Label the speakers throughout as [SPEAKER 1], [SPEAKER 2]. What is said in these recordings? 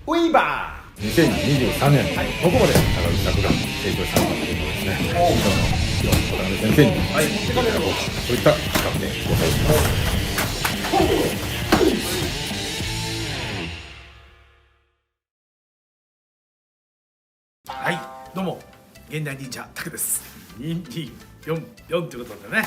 [SPEAKER 1] ウィーバー2023年、どこまで高木作が成長したのかというのをですね、師匠の広渡辺先生に見ていただこうと、そういった企画でございます。
[SPEAKER 2] はい、どうも現代忍者タクです。244ということでね、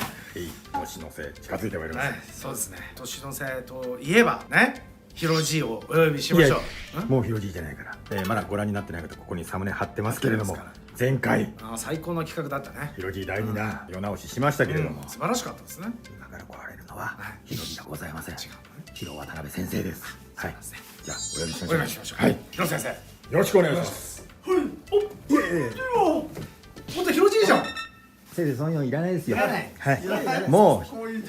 [SPEAKER 1] 年の瀬近づいてまいりました。
[SPEAKER 2] そうですね、年の瀬といえばね、ヒロジーをお呼びしましょう。
[SPEAKER 1] もうヒロジーじゃないから、まだご覧になってない方、ここにサムネ貼ってますけれども、前回
[SPEAKER 2] 最高の企画だったね。
[SPEAKER 1] ヒロジー第2弾世直ししましたけれども、
[SPEAKER 2] 素晴らしかったですね。
[SPEAKER 1] 今から来られるのはヒロジーではございません。広渡辺先生です。はい、じゃあお呼びしましょう。
[SPEAKER 2] お願いしましょう。はい、広先生、よ
[SPEAKER 1] ろしくお願いします。
[SPEAKER 2] はい、もっとヒロジーじゃん。
[SPEAKER 1] 先生、そんなのいらないですよ。
[SPEAKER 2] いらない。
[SPEAKER 1] はい。も
[SPEAKER 2] う。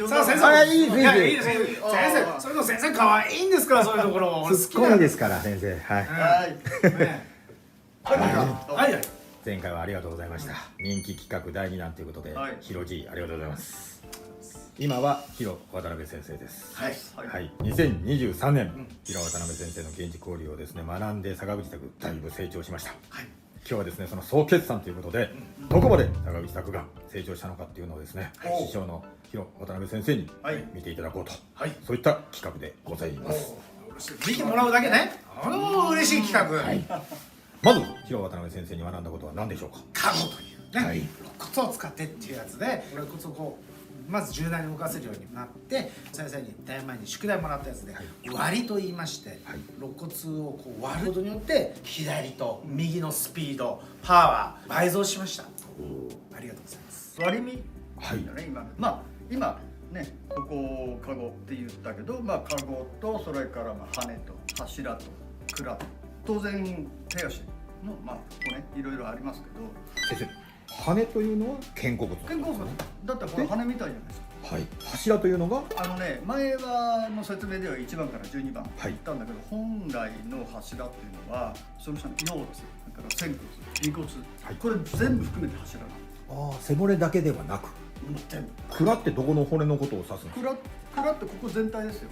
[SPEAKER 2] さあ先生。いいですね。いいですね。先生、それの先生可愛いんですから、そういうところ。
[SPEAKER 1] ツッコミですから先生。はい。
[SPEAKER 2] はい。
[SPEAKER 1] 前回はありがとうございました。人気企画第2弾ということで、ヒロジーありがとうございます。今は広渡辺先生です。はい。2023年、広渡辺先生の現地交流をですね学んで、坂口拓だいぶ成長しました。はい。今日はですね、その総決算ということで、どこまで坂口拓が成長したのかっていうのをですね、師匠の広渡辺先生に見ていただこうと、そういった企画でございます。
[SPEAKER 2] 見てもらうだけね、嬉しい企画。
[SPEAKER 1] まず広渡辺先生に学んだことは何でしょうか。
[SPEAKER 2] カゴというね、肋骨を使ってっていうやつで、肋骨をこうまず柔軟に動かせるようになって、先生に大前に宿題もらったやつで、割りと言いまして、肋骨をこう割ることによって左と右のスピード、パワー倍増しました。ありがとうございます。
[SPEAKER 3] 割り身だね、今ね、ここカゴって言ったけど、カゴとそれから羽と柱と蔵と当然手足の骨いろいろありますけど、
[SPEAKER 1] 先生、羽というのは肩甲骨。
[SPEAKER 3] 肩甲骨だってこれ羽みたいじゃないですか。
[SPEAKER 1] はい。柱というのが
[SPEAKER 3] 前はの説明では1番から12番言ったんだけど、本来の柱っていうのはその下の腰椎、それから仙骨、尾骨、これ全部含めて柱なんです。
[SPEAKER 1] 背骨だけではなく、蔵ってどこの骨のことを指すの？
[SPEAKER 3] 蔵ってここ全体ですよ。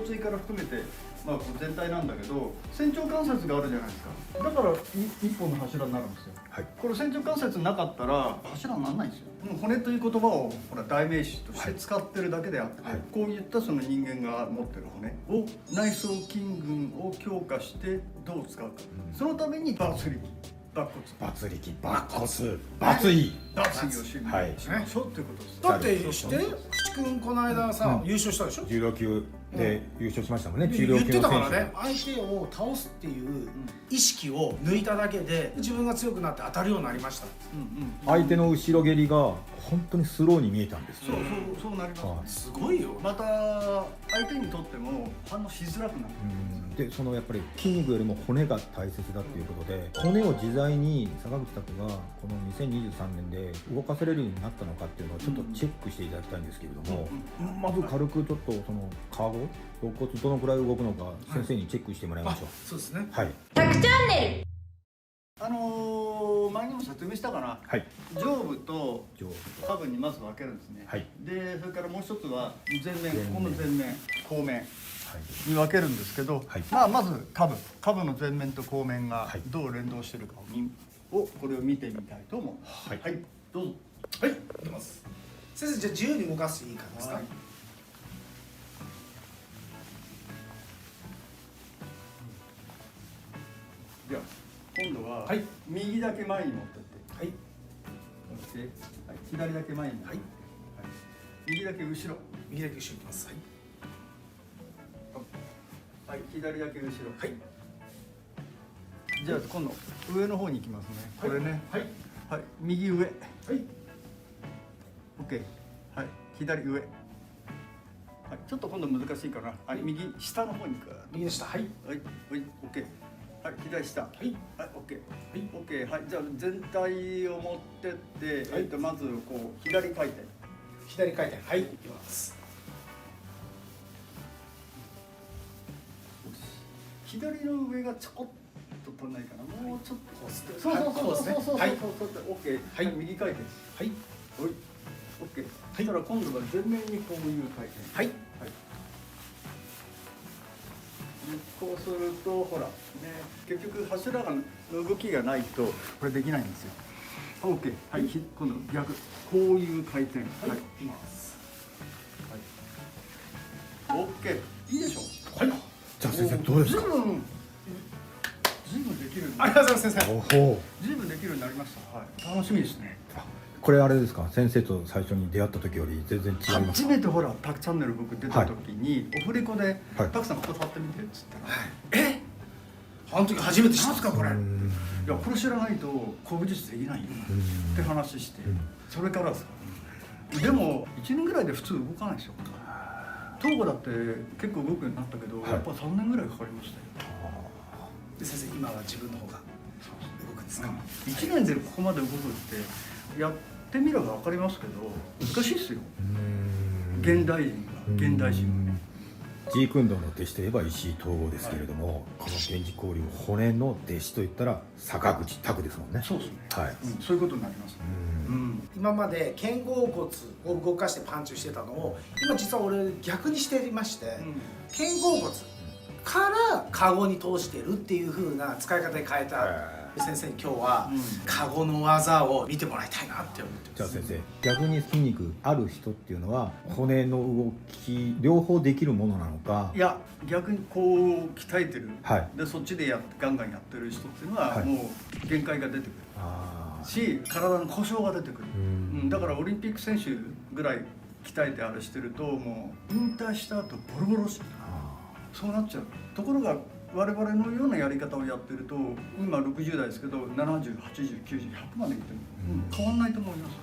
[SPEAKER 3] 腰椎から含めてこれ全体なんだけど、仙腸関節があるじゃないですか。だから一本の柱になるんですよ。これ仙腸関節なかったら柱にならないんですよ。骨という言葉を代名詞として使ってるだけであって、こういったその人間が持ってる骨を内装筋群を強化してどう使うか、そのために抜力、
[SPEAKER 1] 抜力、抜骨、抜位
[SPEAKER 3] をしましょうっていうことです。
[SPEAKER 2] だって知ってる？口くんこの間さ優勝したでしょ。
[SPEAKER 1] 重量級で優勝しましたもんね。重
[SPEAKER 2] 量級の選手言ってたからね、相手を倒すっていう意識を抜いただけで自分が強くなって当たるようになりました。
[SPEAKER 1] 相手の後ろ蹴りが本当にスローに見えたんです。
[SPEAKER 3] そうなります。
[SPEAKER 2] すごいよ。
[SPEAKER 3] また相手にとっても反応しづらくなる。
[SPEAKER 1] で、そのやっぱり筋肉よりも骨が大切だっていうことで、骨を自在に坂口拓がこの2023年で動かせれるようになったのかっていうのをちょっとチェックしていただきたいんですけれども、まず軽くちょっとそのカゴ、肋骨どのくらい動くのか先生にチェックしてもらいましょう。
[SPEAKER 2] そうですね。
[SPEAKER 1] はい。
[SPEAKER 4] 100チャンネル。
[SPEAKER 3] 前にも説明したかな。上部と下部にまず分けるんですね。で、それからもう一つは前面、この前面、後面に分けるんですけど、まず下部の前面と後面がどう連動してるかをこれを見てみたいと思う。はい、どうぞ。
[SPEAKER 2] はい、いきます。先生、じゃあ自由に動かしていいかですか？
[SPEAKER 3] では今度は右だけ前に持ってって、左だけ前に、右だけ後ろ、
[SPEAKER 2] 右だけ後ろいきます。
[SPEAKER 3] 左だけ後ろ。じゃあ今度上の方に行きますね。これね。右上。OK。左上。ちょっと今度難しいかな。右下の方に行く。
[SPEAKER 2] 右下。OK。
[SPEAKER 3] 左下。OK。じゃあ全体を持ってって、まずこう左回転。
[SPEAKER 2] 左回転。いきます。
[SPEAKER 3] 左の上がちょこっと取れないかな。もうちょっとこうすって。そう。OK。右回転。OK。そしたら今度は前面にこういう回転。こうそうするとほらね、結局柱の動きがないとこれできないんですよ。 OK、 はい、今度逆、こういう回転、はい、いきます、はい、OK、 いいでしょう。はい、
[SPEAKER 1] じゃあ先生どうですか。
[SPEAKER 3] 随分できる。
[SPEAKER 2] ありがとうございます先生。
[SPEAKER 3] 随分できるようになりました。はい、楽しみですね。
[SPEAKER 1] これあれですか、先生と最初に出会った時より全然違いますか。
[SPEAKER 3] 初めてほらタクチャンネル僕出た時に、オフレコでタクさんここ触ってみてっつったら、
[SPEAKER 2] あの時初めて知ったんですかこれ。
[SPEAKER 3] いや、これ知らないと古武術できないよって話して、それからさ、でも1年ぐらいで普通動かないですよ。東郷だって結構動くようになったけど、やっぱ3年ぐらいかかりましたよ。
[SPEAKER 2] で先生、今は自分の方が動くんですか。
[SPEAKER 3] 1年でここまで動くってやってみれば分かりますけど難しいですよ。現代人が
[SPEAKER 1] ジークンドーの弟子といえば石井東郷ですけれども、この源氏交流骨の弟子といったら坂口拓ですもんね。
[SPEAKER 3] そうですね。
[SPEAKER 1] はい、
[SPEAKER 3] そういうことになりますね。
[SPEAKER 2] 今まで肩甲骨を動かしてパンチをしてたのを今実は俺逆にしてまして、肩甲骨からカゴに通してるっていう風な使い方で変えた。先生に今日はカゴの技を見てもらいたいなって思ってます。
[SPEAKER 1] じゃあ先生、逆に筋肉ある人っていうのは骨の動き両方できるものなのか。
[SPEAKER 3] いや、逆にこう鍛えてる、
[SPEAKER 1] はい、
[SPEAKER 3] でそっちでガンガンやってる人っていうのはもう限界が出てくる、し体の故障が出てくる、だからオリンピック選手ぐらい鍛えてあれしてるともう引退した後ボロボロしてそうなっちゃう。ところが我々のようなやり方をやってると今60代ですけど70、80、90、100までいっても、変わんないと思います。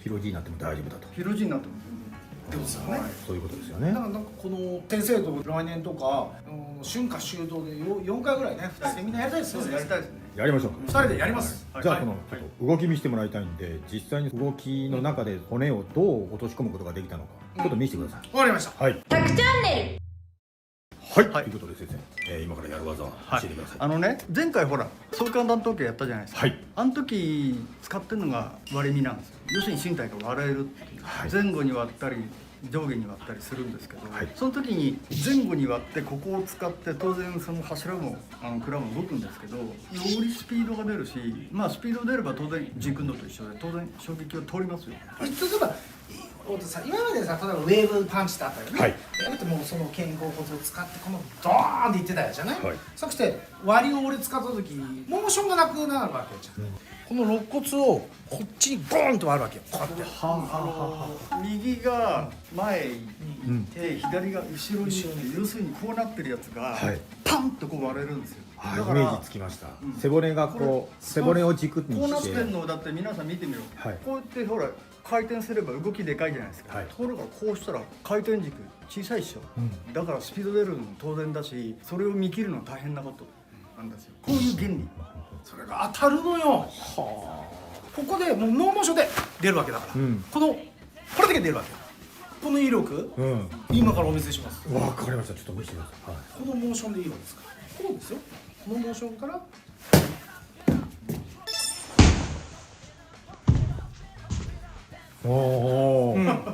[SPEAKER 1] ヒロジになっても大丈夫だと。
[SPEAKER 3] ヒロジになっても
[SPEAKER 2] でもね、
[SPEAKER 1] そういうことですよね。
[SPEAKER 2] だからなんかこの先生と来年とか春夏秋冬で4回ぐらいねセミナーやりたいですよね。
[SPEAKER 3] やりたいですね。
[SPEAKER 1] やりましょう。
[SPEAKER 2] 2人でやります。
[SPEAKER 1] じゃあこのちょっと動き見せてもらいたいんで、実際に動きの中で骨をどう落とし込むことができたのかちょっと見せてください。
[SPEAKER 2] わかりました。
[SPEAKER 1] はい。
[SPEAKER 4] タクチャンネル。
[SPEAKER 1] はい、ということで先生、今からやる技を教えてください。
[SPEAKER 3] 前回ほら相関断頭系やったじゃないですか。あの時使ってるのが割れ身なんですよ。要するに身体が割れるっていう、前後に割ったり上下に割ったりするんですけど、その時に前後に割ってここを使って当然その柱も蔵も動くんですけど、よりスピードが出るし、まあスピード出れば当然ジークンドーと一緒で当然衝撃を通りますよ。
[SPEAKER 2] 例えば今までさ、例えばウェーブパンチってあったよね。やめてもうその肩甲骨を使ってこのドーンっていってたやじゃない。そして割りを俺使った時モーションがなくなるわけじゃん。この肋骨をこっちにボーンと割るわけよ。こうやって
[SPEAKER 3] 右が前に行って左が後ろに行って、要するにこうなってるやつがパンとこう割れるんですよ。
[SPEAKER 1] イメージつきました。背骨がこう背骨を軸にして
[SPEAKER 3] こうなってんのだって皆さん見てみろ。こうやってほら回転すれば動きでかいじゃないですか。ところがこうしたら回転軸小さいでしょ。だからスピード出るのも当然だし、それを見切るのは大変なことなんですよ。こういう原理。
[SPEAKER 2] それが当たるのよ。ここでもうノーモーションで出るわけだから、これだけ出るわけよ。この威力、今からお見せします。
[SPEAKER 1] わかりました。ちょっと見せてください。
[SPEAKER 2] このモーションでいいわけですから。こうですよ。このモーションから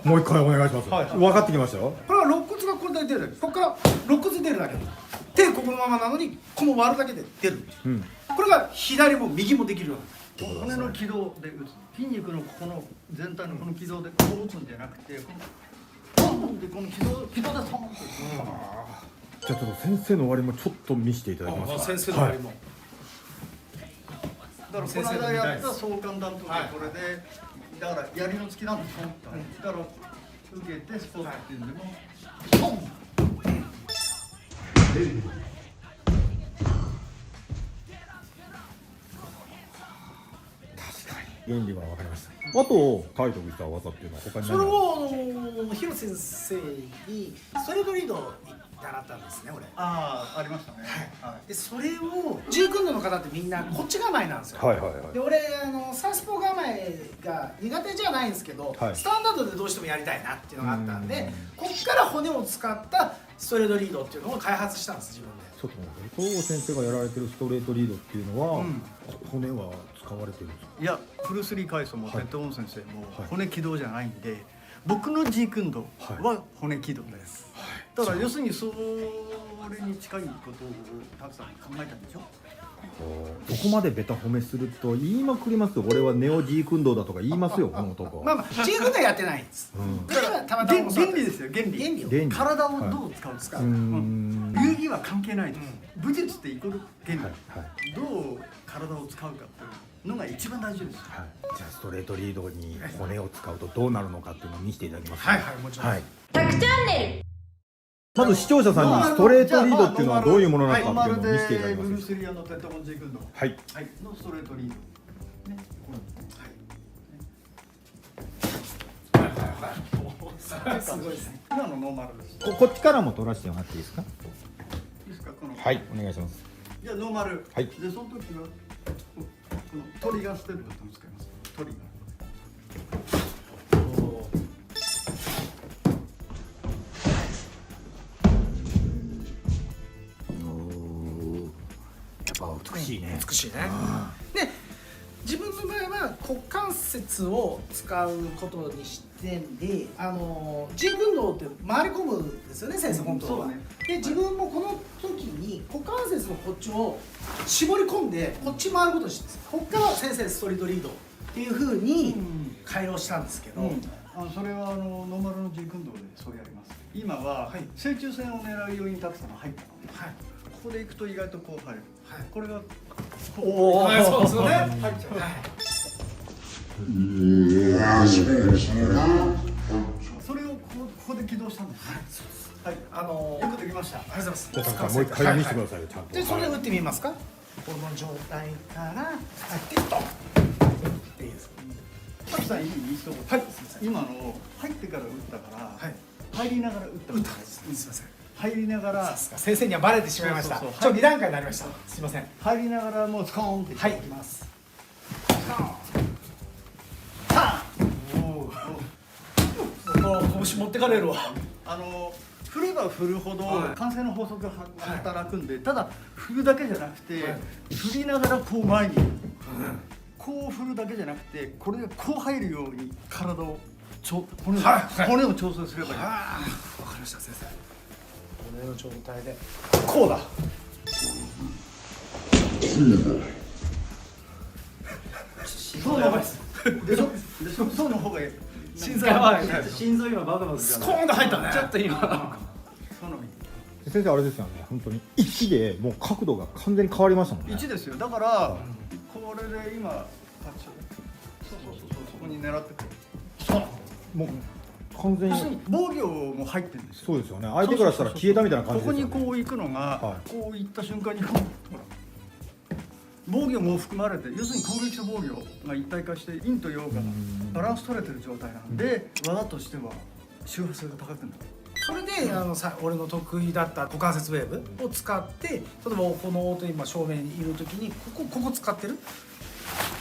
[SPEAKER 1] もう一回お願いします。分かってきましたよ。
[SPEAKER 2] これは肋骨がこれだけ出るだけ。ここから肋骨出るだけ。手ここのままなのにこの割るだけで出る。これが左も右もできるよう
[SPEAKER 3] な。骨の軌道で打つ。筋肉のここの全体のこの軌道でこう打つんじゃなくて、ポンでこの軌道でポンって。
[SPEAKER 1] じゃあちょっと先生の終わりもちょっと見せていただけますか。
[SPEAKER 2] 先生の終わりも。
[SPEAKER 3] だからこの間やった相関断頭系これで、だから槍の付きなんですよ。だから受けてスポットっていうんでもポン。
[SPEAKER 1] 原理は分かりました。あと体得した技っていうのは他に
[SPEAKER 2] それを広瀬先生にストレートリードを習ったんですね、俺。
[SPEAKER 3] ありましたね。
[SPEAKER 2] でそれをジークンドーの方ってみんなこっち構えなんですよ。で俺サウスポー構えが苦手じゃないんですけど、スタンダードでどうしてもやりたいなっていうのがあったんで、こっから骨を使ったストレートリードっていうのを開発したんです、自分で。
[SPEAKER 1] ちょっと待って、東郷先生がやられてるストレートリードっていうのは、骨は使われてるんですか。
[SPEAKER 3] いや、ブルース・リー海藻もテッド・オン先生も骨軌道じゃないんで、僕のジークンドーは骨軌道です。だから要するにそそれに近いことをたくさん考えたんでしょ。
[SPEAKER 1] どこまでベタ褒めすると言いまくりますよ。俺はネオジークンドーだとか言いますよ、この男。
[SPEAKER 2] まあジークンドーはやってないんです。だからたまたま
[SPEAKER 3] 原理ですよ、原理。体をどう使うですか。流儀は関係ないです。武術ってイコール原理。どう体を使うかっていうのが一番大事です。
[SPEAKER 1] じゃあストレートリードに骨を使うとどうなるのかっていうのを見せていただきます。
[SPEAKER 2] はいはい、もちろん。
[SPEAKER 4] 100チャンネル。
[SPEAKER 1] まず視聴者さんにストレートリードっていうのはどういうものなのかっていうのを見せていただきます。
[SPEAKER 3] ブルース・リーのテントモンジー軍のはいのストレートリードね、これすごいですね。今のノーマルです。
[SPEAKER 1] こっちからも取らせてもらっていいですか。
[SPEAKER 3] いいですか、この。
[SPEAKER 1] はい、お願いします。
[SPEAKER 3] じゃあノーマル。
[SPEAKER 1] はい。
[SPEAKER 3] でその時はこのトリガーステップと使います。トリガー。
[SPEAKER 1] 美しいね。
[SPEAKER 2] 美しいね。で、自分の場合は股関節を使うことにしてで、ジークンドーって回り込むんですよね、先生本当は。で、自分もこの時に股関節のこっちを絞り込んでこっち回ることにしてるんです。ここから先生ストリートリードっていう風に改良したんですけど、
[SPEAKER 3] それはノーマルのジークンドーでそうやります。今は正中線を狙うようにたくさん入ったので、ここでいくと意外とこう入る。これが
[SPEAKER 2] おお、そうですよね。入っちゃう。
[SPEAKER 3] それをここで起動したんです。はい、よくできました。ありがとうございます。
[SPEAKER 1] じゃあもう一回見せてくださいよ、ちゃんと。
[SPEAKER 2] で、それ打ってみますか。この状態から入ってと。いいですか。
[SPEAKER 3] たくさんいい人。はい。今の入ってから打ったから、入りながら打った。
[SPEAKER 2] 打った。すみません。
[SPEAKER 3] 入りながら
[SPEAKER 2] 先生にはバレてしまいました。2段階になりました。すみません。
[SPEAKER 3] 入りながらもうスコーンって
[SPEAKER 2] いきます。拳持ってかれるわ。
[SPEAKER 3] 振れば振るほど慣性の法則が働くんで、ただ振るだけじゃなくて振りながらこう前にこう振るだけじゃなくて、これがこう入るように体を骨を調整すればいい。
[SPEAKER 2] わかりました、先生。骨の状態でこうだ。
[SPEAKER 3] そうやばいです。でしょ。そうの方がいい。
[SPEAKER 2] 心臓やばい。
[SPEAKER 3] 心臓今バカバカ。
[SPEAKER 2] スコーンと入ったね。
[SPEAKER 3] ちょっと今。
[SPEAKER 1] 先生あれですよね。本当に1でもう角度が完全に変わりましたもんね。
[SPEAKER 3] 1ですよ。だからこれで今そこに狙ってくる。そう。
[SPEAKER 1] もう完全に
[SPEAKER 3] 防御も入ってるんですよ。
[SPEAKER 1] そうですよね。相手からしたら消えたみたいな感じですよね。
[SPEAKER 3] ここにこう行くのがこう行った瞬間にこうほら。防御も含まれて、要するに攻撃と防御が一体化して陰と陽がバランス取れてる状態なので、技としては周波数が高くなる。
[SPEAKER 2] それで俺の得意だった股関節ウェーブを使って、例えばこの音今正面にいる時にここ使ってる。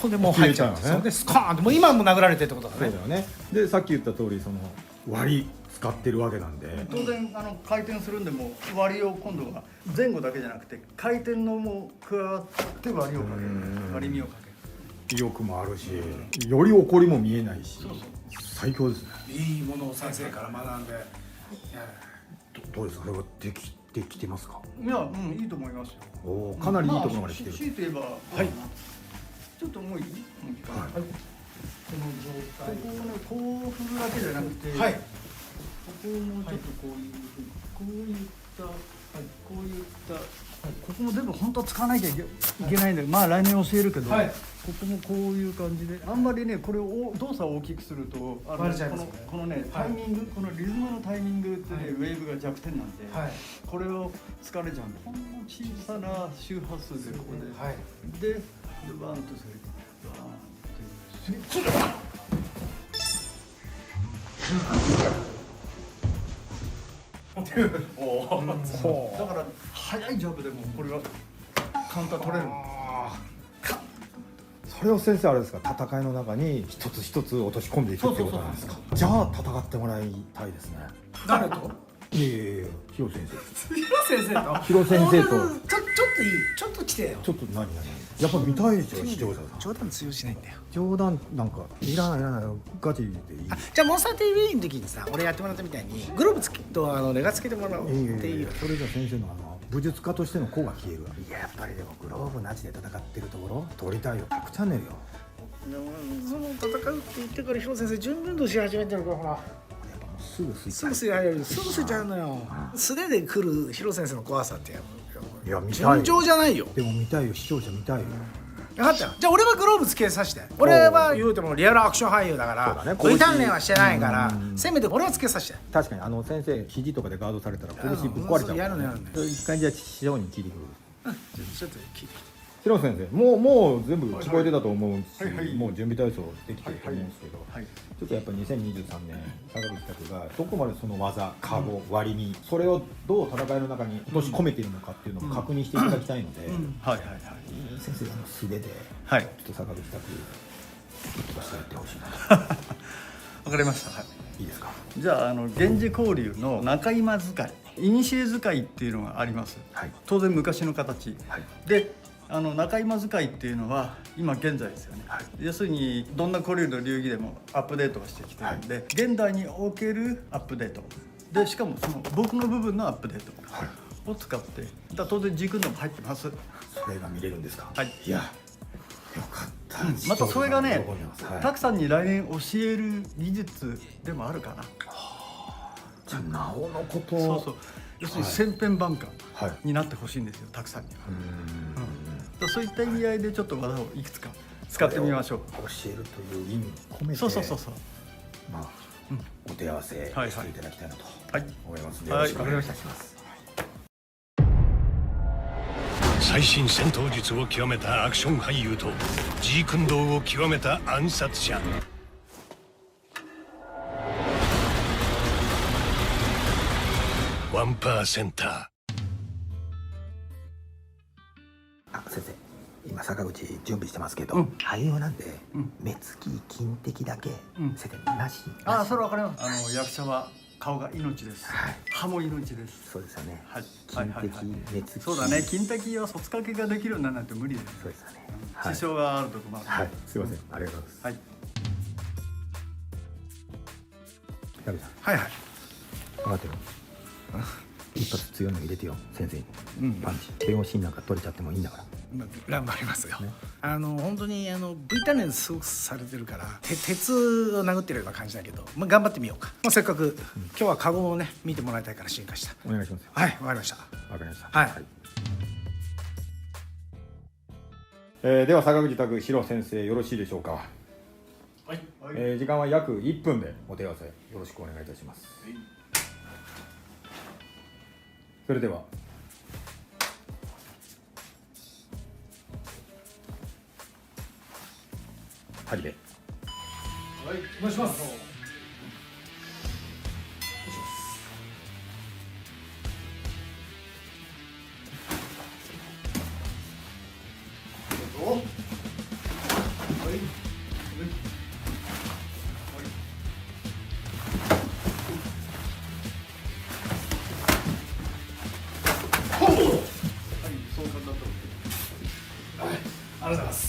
[SPEAKER 2] これでもう入っちゃうんですよね。スコーンってもう今も殴られてってことだね。
[SPEAKER 1] そうだよね。でさっき言った通りその割り使ってるわけなんで、
[SPEAKER 3] 当然回転するんでも割りを今度は前後だけじゃなくて回転のも加わって割りをかける、割り身をかける。
[SPEAKER 1] 威力もあるし、より怒りも見えないし、最強ですね。
[SPEAKER 2] いいものを先生から学んで。
[SPEAKER 1] どうですか、それはできてきてますか。
[SPEAKER 3] いや、いいと思いますよ。
[SPEAKER 1] おお、かなりいいところまで来てる。
[SPEAKER 3] 強いて言えば、ちょっともういい？この状態。こう振るだけじゃなくて、ここもちょっとこういったここも全部本当は使わなきゃいけないんだけど、まあ来年教えるけど、ここもこういう感じで、あんまりねこれを動作を大きくするとこのねタイミング、このリズムのタイミングってねウェーブが弱点なんで、これを疲れちゃうんで、ほんの小さな周波数でここででバーンとする。だから速いジャブでもこれはカウンター取れる。
[SPEAKER 1] それを先生あれですか、戦いの中に一つ一つ落とし込んでいくってことなんですか。じゃあ戦ってもらいたいですね。
[SPEAKER 2] 誰と？
[SPEAKER 1] いやヒロ先生。
[SPEAKER 2] ヒロ先生と？
[SPEAKER 1] ヒロ先生と。
[SPEAKER 2] ちょっといい？ちょっと来てよ。
[SPEAKER 1] ちょっと何やっぱ見たいでしょ、視聴者さん。
[SPEAKER 2] 冗談通用しないんだよ。
[SPEAKER 1] 冗談なんかいらないガチでいい。
[SPEAKER 2] じゃあモンスター TV の時にさ、俺やってもらったみたいにグローブとレガつけてもらおうっていう。
[SPEAKER 1] それじゃ先生の武術家としての子が消えるわ。いや、やっぱりでもグローブなしで戦ってるところ撮りたいよ。100チャンネルよ。
[SPEAKER 2] でもその戦うって言ってから広瀬先生準備運動し始めてるからほら。
[SPEAKER 1] やっぱもうすぐスイッチ。
[SPEAKER 2] すぐスイッチあるのよ。素手で来る広瀬先生の怖さって
[SPEAKER 1] いや見たい。
[SPEAKER 2] 尋常じゃないよ。
[SPEAKER 1] でも見たいよ、視聴者見たいよ。
[SPEAKER 2] 分かったよ。じゃあ俺はグローブつけさせて。俺は言うてもリアルアクション俳優だからV鍛錬はしてないからせめて俺はつけさせて。
[SPEAKER 1] 確かに先生肘とかでガードされたら拳ぶっ壊れちゃう。
[SPEAKER 2] やるの。
[SPEAKER 1] 一回じゃあ師匠に聞いてくる。
[SPEAKER 2] ちょっと聞いて。
[SPEAKER 1] 広瀬先生、もう全部聞こえてたと思うし、もう準備体操できてると思うんですけど、ちょっとやっぱ2023年坂口拓がどこまでその技、カゴ、割りにそれをどう戦いの中に落とし込めているのかっていうのを確認していただきたいので、先生素手でちょっと坂口拓飛ばしてやってほしいなと。
[SPEAKER 3] わかりました。
[SPEAKER 1] いいですか。
[SPEAKER 3] じゃあ源氏交流の中今使い、古使いっていうのがあります。当然昔の形で。中今使いっていうのは今現在ですよね、要するにどんな古流の流儀でもアップデートがしてきてるんで、現代におけるアップデートで、しかもその僕の部分のアップデートを使って、当然軸のも入ってます。
[SPEAKER 1] それが見れるんですか。
[SPEAKER 3] いや、
[SPEAKER 1] よかった。
[SPEAKER 3] またそれがね、たくさんに来年教える技術でもあるかな。
[SPEAKER 1] じゃあなおのことを、
[SPEAKER 3] そう要するに千変万化になってほしいんですよ、たくさんには。そういった意味合いでちょっと技をいくつか使ってみましょう。
[SPEAKER 1] 教えるという意味込めて、まあお手合わせしていただきたいなと思いますので、よろしくお願いします。
[SPEAKER 4] 最新戦闘術を極めたアクション俳優とジークンドーを極めた暗殺者。1%。
[SPEAKER 1] 先生、今坂口準備してますけど、俳優なんで目つき金的だけ先生なし。
[SPEAKER 3] それわかります。役者は顔が命です。歯も命です。
[SPEAKER 1] そうですよね。金的目つき。
[SPEAKER 3] そうだね。金的は卒掛けができるようにならないと無理です。
[SPEAKER 1] そうですよね。
[SPEAKER 3] 支障があるところもある。
[SPEAKER 1] すいません、ありがとうございます。矢部さん。分かってる。一発強いの入れてよ、先生に。パンチ。KOシーンなんか取れちゃってもいいんだから。
[SPEAKER 2] 頑張りますよ。本当にV鍛錬すごくされてるから鉄を殴ってるような感じだけど、頑張ってみようか。せっかく今日はカゴをね見てもらいたいから進化した。
[SPEAKER 1] お願いします。
[SPEAKER 2] はい、わかりました。
[SPEAKER 1] では坂口拓弘先生、よろしいでしょうか。時間は約1分でお手合わせよろしくお願いいたします。それでは始め。
[SPEAKER 2] お願いします。ありがとうございます。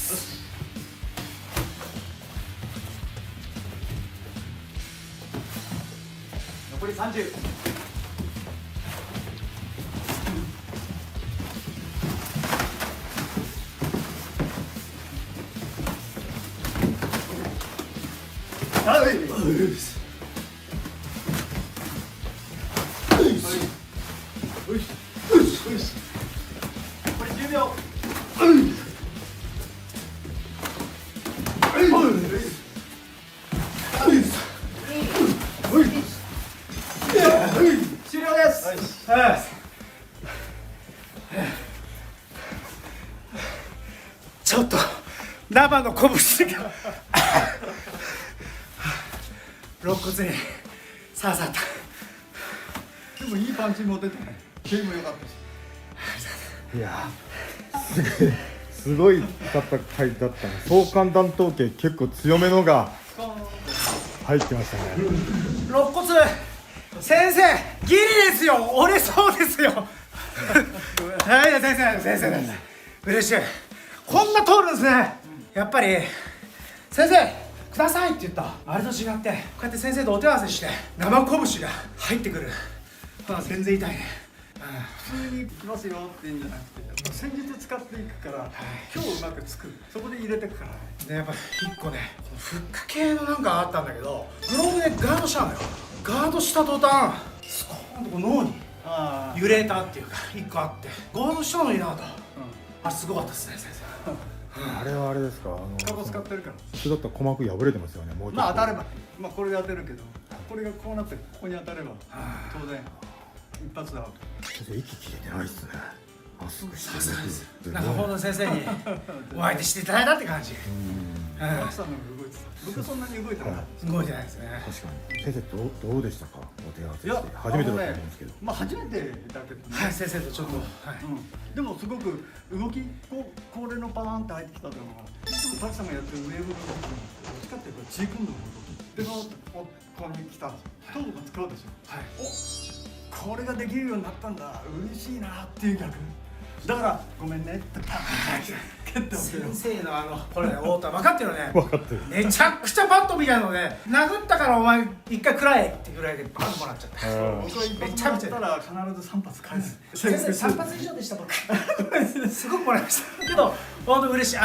[SPEAKER 2] 残り30。残り10秒。終了です。ちょっと生の拳が肋骨に刺さった。
[SPEAKER 3] でもいいパンチも出てね、蹴りも良かったし。
[SPEAKER 1] いやすごい戦いだったね。総監断頭系結構強めのが入ってましたね。
[SPEAKER 2] 肋骨先生ギリですよ。折れそうですよ。はい先生嬉しい。こんな通るんですね。やっぱり先生くださいって言ったあれと違ってこうやって先生とお手合わせして生拳が入ってくる。全然痛いね。
[SPEAKER 3] 普通に来ますよって言うんじゃなくて、戦術使っていくから、今日うまくつく、そこで入れてくから。
[SPEAKER 2] でやっぱ1個ね、フック系のなんかあったんだけど、グローブでガードしたのよ。ガードした途端スコーンとこう脳に揺れたっていうか1個あって、ガードしたのになと、あれすごかったですね先生。
[SPEAKER 1] あれはあれですか、
[SPEAKER 3] カゴ使ってるから。
[SPEAKER 1] 普通だったら鼓膜破れてますよね。もうちょっと
[SPEAKER 3] まあ当たれば、まあこれで当てるけど、これがこうなってここに当たれば当然一発だわ。
[SPEAKER 1] 先生息切れてないっすね。まっすぐしてる。
[SPEAKER 2] なんか本田先生にお相手していただいたって感じ。
[SPEAKER 3] マキさんの方が動いてた。僕そんなに動いてない。
[SPEAKER 2] 動いてないですね。
[SPEAKER 1] 確かに。先生どうでしたか、お手合わせして。初めてだと思うんですけど。
[SPEAKER 3] まあ初めてだけどね。
[SPEAKER 2] はい、先生とちょっと。
[SPEAKER 3] でもすごく動き、これのパーンって入ってきたのは、いつもタキさんがやってるウェーブの動き、どっちかっていうとジークンドの動き。でここに来たんですよ。トーブが使うでしょ。お、これができるようになったんだ。嬉しいなっていう逆。だからごめんねってパンって
[SPEAKER 2] 先生のこれね、太田分かってるよね。
[SPEAKER 1] 分かってる。
[SPEAKER 2] めちゃくちゃバットみたいなので、殴ったからお前一回食らえってぐらいでバンともらっちゃった。
[SPEAKER 3] 僕は一発もらったら必ず3発返す。
[SPEAKER 2] 先生3発以上でした僕。すごくもらいましたけど、本当嬉しい。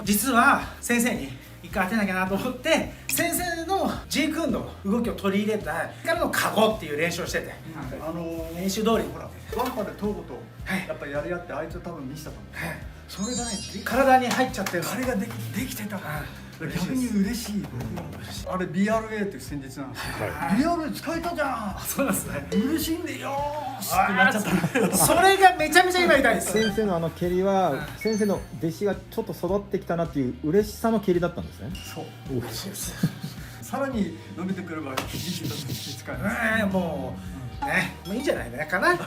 [SPEAKER 2] 実は先生に一回当てなきゃなと思って、先生のジークンドの動きを取り入れたからのカゴっていう練習をしてて、練習通りほら
[SPEAKER 3] ワンパでトーゴとやっぱりやり合って、あいつ多分見せたと思う。それがね、
[SPEAKER 2] 体に入っちゃってる。
[SPEAKER 3] あれができてたから、逆に嬉しい。あれ BRA っていう戦術なんですよ。BRA 使えたじゃん。
[SPEAKER 2] そうなんですね。
[SPEAKER 3] 嬉しいんでよーしってなっちゃった。
[SPEAKER 2] それがめちゃめちゃ今痛いです。
[SPEAKER 1] 先生の蹴りは、先生の弟子がちょっと育ってきたなっていう嬉しさの蹴りだったんですね。
[SPEAKER 3] そう。嬉しいです。さらに伸びてくれば肘と肘使える。
[SPEAKER 2] もうね、もういいんじゃないかな。ね、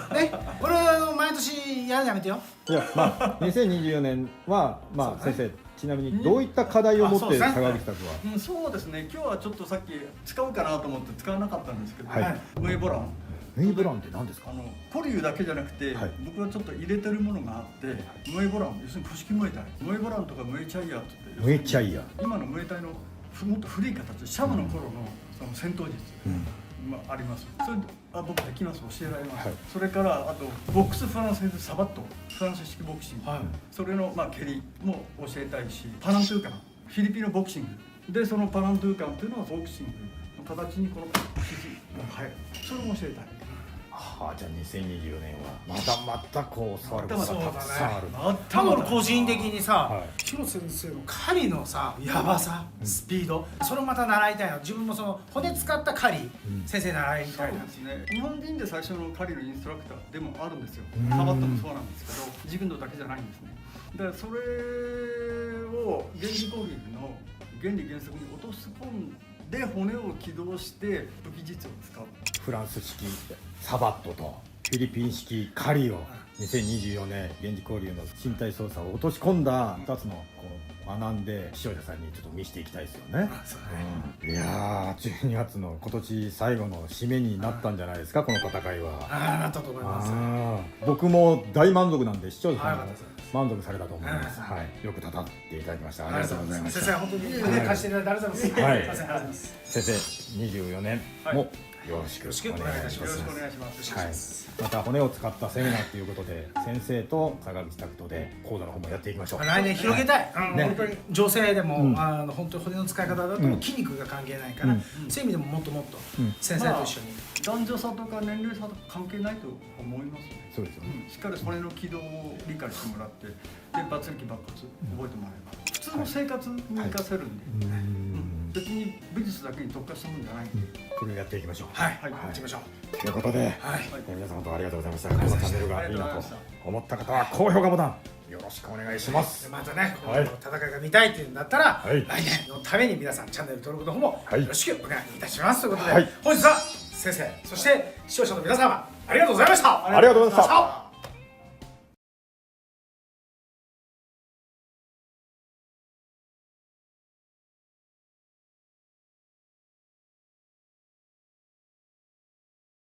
[SPEAKER 2] これは毎年やるのやめてよ。
[SPEAKER 1] いや、まあ2024年はまあ先生、ちなみにどういった課題を持って佐川北区は。
[SPEAKER 3] そうですね。今日はちょっとさっき使うかなと思って使わなかったんですけど、ムエボラン。
[SPEAKER 1] ムエボランって何ですか？
[SPEAKER 3] コリュウだけじゃなくて、僕はちょっと入れてるものがあって、ムエボラン、要するに古式ムエタイ、ムエボランとかムエチャイヤーって言って、
[SPEAKER 1] ムエチャイヤー、
[SPEAKER 3] 今のムエタイのもっと古い形、シャムの頃のその戦闘術、あります。それ僕できます、教えられます。それからあとボックスフランスでサバット、フランス式ボクシング、それの蹴りも教えたいし、パラントゥーカン、フィリピンのボクシングで、そのパラントゥーカンっていうのはボクシングの形にこの肘が入る、それも教えたい。
[SPEAKER 1] じゃあ2024年はまたこう触ることがたくさんある。
[SPEAKER 2] 多分個人的にさ、広瀬先生の狩りのさ、やばさ、スピード、それをまた習いたいな。自分もその骨使った狩り、先生習いたいな。
[SPEAKER 3] そうですね。日本人で最初の狩りのインストラクターでもあるんですよ。サバットもそうなんですけど、ジグンドだけじゃないんですね。だからそれを原理攻撃の原理原則に落とし込んで骨を起動して武器実を使う。
[SPEAKER 1] フランス式サバットとフィリピン式狩りを2024年源氏交流の身体操作を落とし込んだ2つのこう学んで視聴者さんにちょっと見せていきたいですよね。いやー、12月の今年最後の締めになったんじゃないですか、この戦いは。
[SPEAKER 2] なったと思います。
[SPEAKER 1] 僕も大満足なんで、視聴者さんも満足されたと思います。よく戦っていただきました。ありがとうございました。
[SPEAKER 2] 先生、本当にね、貸していただいてありがとうございます。
[SPEAKER 1] 先生、24年もよろしくお願いいたします。
[SPEAKER 3] よろしくお願いします。
[SPEAKER 1] また骨を使ったセミナーということで、先生と坂口拓人で講座の方もやっていきましょう。
[SPEAKER 2] 来年広げたい。本当に女性でも本当に骨の使い方だと筋肉が関係ないから、そういう意味でももっともっと先生と一緒に。
[SPEAKER 3] 男女差とか年齢差とか関係ないと思います。
[SPEAKER 1] そうですよね。
[SPEAKER 3] しっかり骨の軌道を理解してもらって、でバツリキバックス覚えてもらえば普通の生活に生かせるんで、別に美術だけに特化したもんじゃないんで、
[SPEAKER 1] それをやっていきましょう。
[SPEAKER 2] やっていきましょう。
[SPEAKER 1] ということで、皆さん本当ありがとうございました。このチャンネルがいいなと思った方は高評価ボタンよろしくお願いします。
[SPEAKER 2] またね、この戦いが見たいっていうんだったら、来年のために皆さんチャンネル登録の方もよろしくお願いいたします。ということで、本日は先生、そして視聴者の皆様、ありがとうございました。
[SPEAKER 1] ありがとうございました。